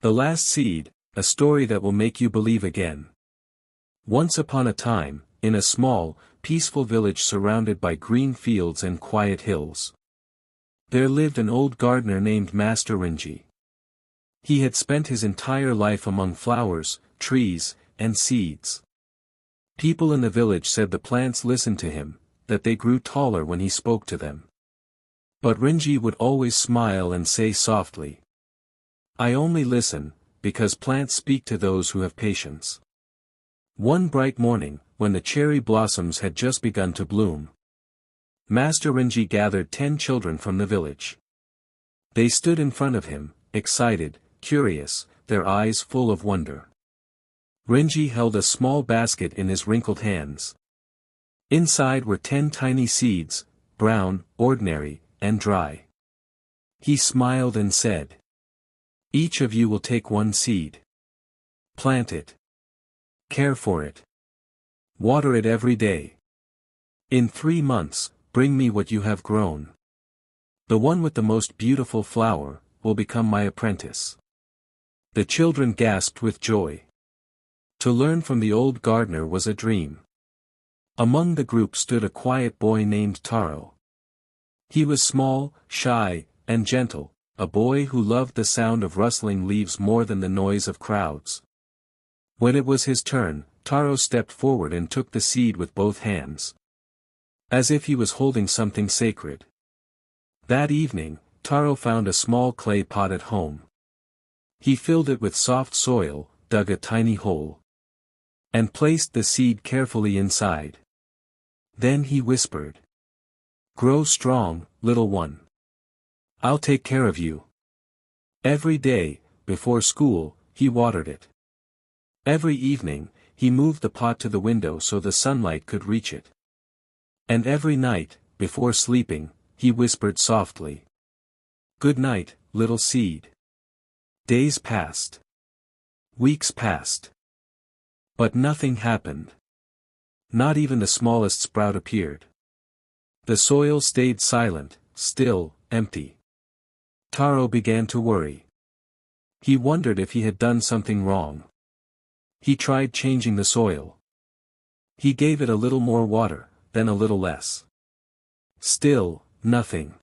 The Last Seed, a story that will make you believe again. Once upon a time, in a small, peaceful village surrounded by green fields and quiet hills, there lived an old gardener named Master Rinji. He had spent his entire life among flowers, trees, and seeds. People in the village said the plants listened to him, that they grew taller when he spoke to them. But Rinji would always smile and say softly, "I only listen, because plants speak to those who have patience." One bright morning, when the cherry blossoms had just begun to bloom, Master Rinji gathered 10 children from the village. They stood in front of him, excited, curious, their eyes full of wonder. Rinji held a small basket in his wrinkled hands. Inside were 10 tiny seeds, brown, ordinary, and dry. He smiled and said, "Each of you will take one seed. Plant it. Care for it. Water it every day. In 3 months, bring me what you have grown. The one with the most beautiful flower will become my apprentice." The children gasped with joy. To learn from the old gardener was a dream. Among the group stood a quiet boy named Taro. He was small, shy, and gentle, a boy who loved the sound of rustling leaves more than the noise of crowds. When it was his turn, Taro stepped forward and took the seed with both hands, as if he was holding something sacred. That evening, Taro found a small clay pot at home. He filled it with soft soil, dug a tiny hole, and placed the seed carefully inside. Then he whispered, "Grow strong, little one. I'll take care of you." Every day, before school, he watered it. Every evening, he moved the pot to the window so the sunlight could reach it. And every night, before sleeping, he whispered softly, "Good night, little seed." Days passed. Weeks passed. But nothing happened. Not even the smallest sprout appeared. The soil stayed silent, still, empty. Taro began to worry. He wondered if he had done something wrong. He tried changing the soil. He gave it a little more water, then a little less. Still, nothing.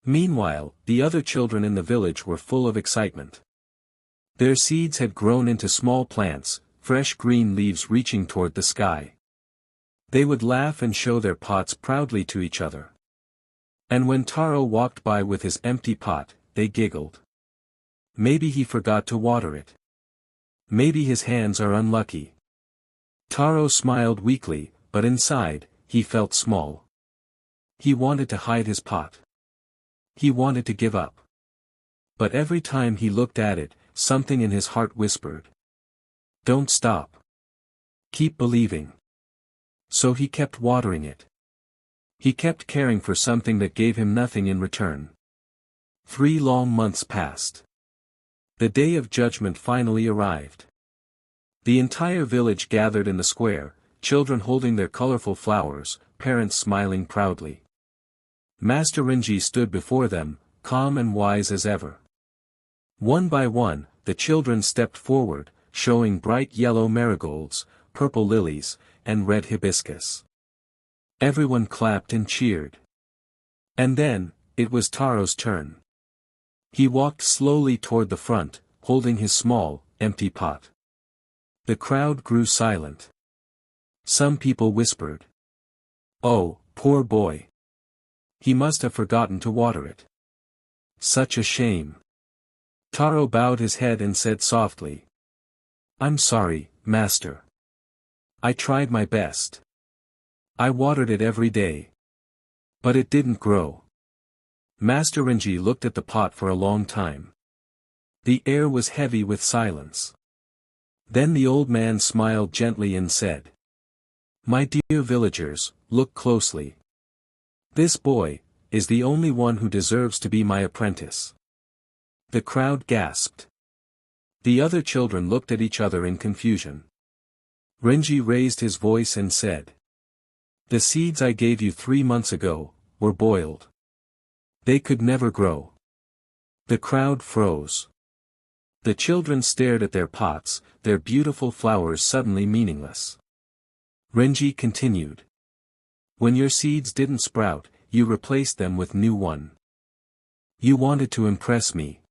Meanwhile, the other children in the village were full of excitement. Their seeds had grown into small plants, fresh green leaves reaching toward the sky. They would laugh and show their pots proudly to each other. And when Taro walked by with his empty pot, they giggled. Maybe he forgot to water it. Maybe his hands are unlucky. Taro smiled weakly, but inside, he felt small. He wanted to hide his pot. He wanted to give up. But every time he looked at it, something in his heart whispered, "Don't stop. Keep believing." So he kept watering it. He kept caring for something that gave him nothing in return. 3 long months passed. The day of judgment finally arrived. The entire village gathered in the square, children holding their colorful flowers, parents smiling proudly. Master Rinji stood before them, calm and wise as ever. One by one, the children stepped forward, showing bright yellow marigolds, purple lilies, and red hibiscus. Everyone clapped and cheered. And then, it was Taro's turn. He walked slowly toward the front, holding his small, empty pot. The crowd grew silent. Some people whispered, "Oh, poor boy. He must have forgotten to water it. Such a shame." Taro bowed his head and said softly, "I'm sorry, master. I tried my best. I watered it every day. But it didn't grow." Master Rinji looked at the pot for a long time. The air was heavy with silence. Then the old man smiled gently and said, "My dear villagers, look closely. This boy is the only one who deserves to be my apprentice." The crowd gasped. The other children looked at each other in confusion. Rinji raised his voice and said, "The seeds I gave you 3 months ago were boiled. They could never grow." The crowd froze. The children stared at their pots, their beautiful flowers suddenly meaningless. Renji continued. When your seeds didn't sprout, you replaced them with new one. You wanted to impress me.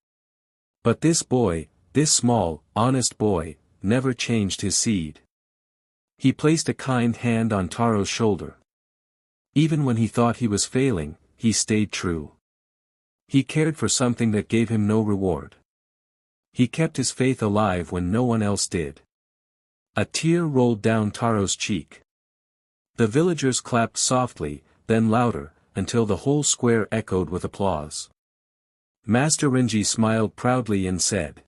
But this boy, this small, honest boy, never changed his seed. He placed a kind hand on Taro's shoulder. Even when he thought he was failing, he stayed true. He cared for something that gave him no reward. He kept his faith alive when no one else did. A tear rolled down Taro's cheek. The villagers clapped softly, then louder, until the whole square echoed with applause. Master Renji smiled proudly and said,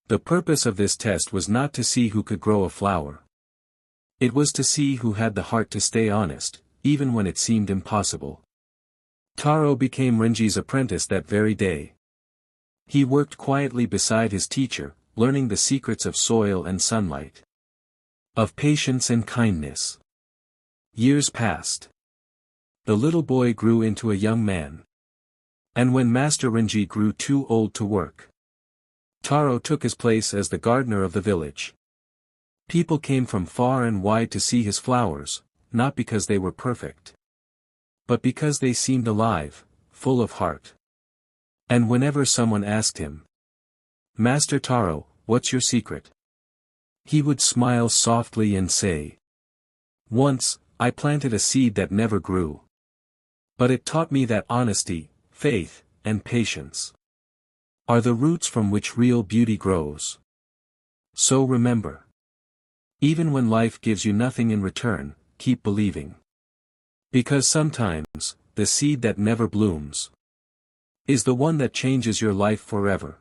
"The purpose of this test was not to see who could grow a flower. It was to see who had the heart to stay honest, even when it seemed impossible." Taro became Renji's apprentice that very day. He worked quietly beside his teacher, learning the secrets of soil and sunlight. Of patience and kindness. Years passed. The little boy grew into a young man. And when Master Renji grew too old to work, Taro took his place as the gardener of the village. People came from far and wide to see his flowers, not because they were perfect, but because they seemed alive, full of heart. And whenever someone asked him, "Master Taro, what's your secret?" he would smile softly and say, "Once, I planted a seed that never grew. But it taught me that honesty, faith, and patience are the roots from which real beauty grows. So remember. Even when life gives you nothing in return, keep believing. Because sometimes, the seed that never blooms is the one that changes your life forever."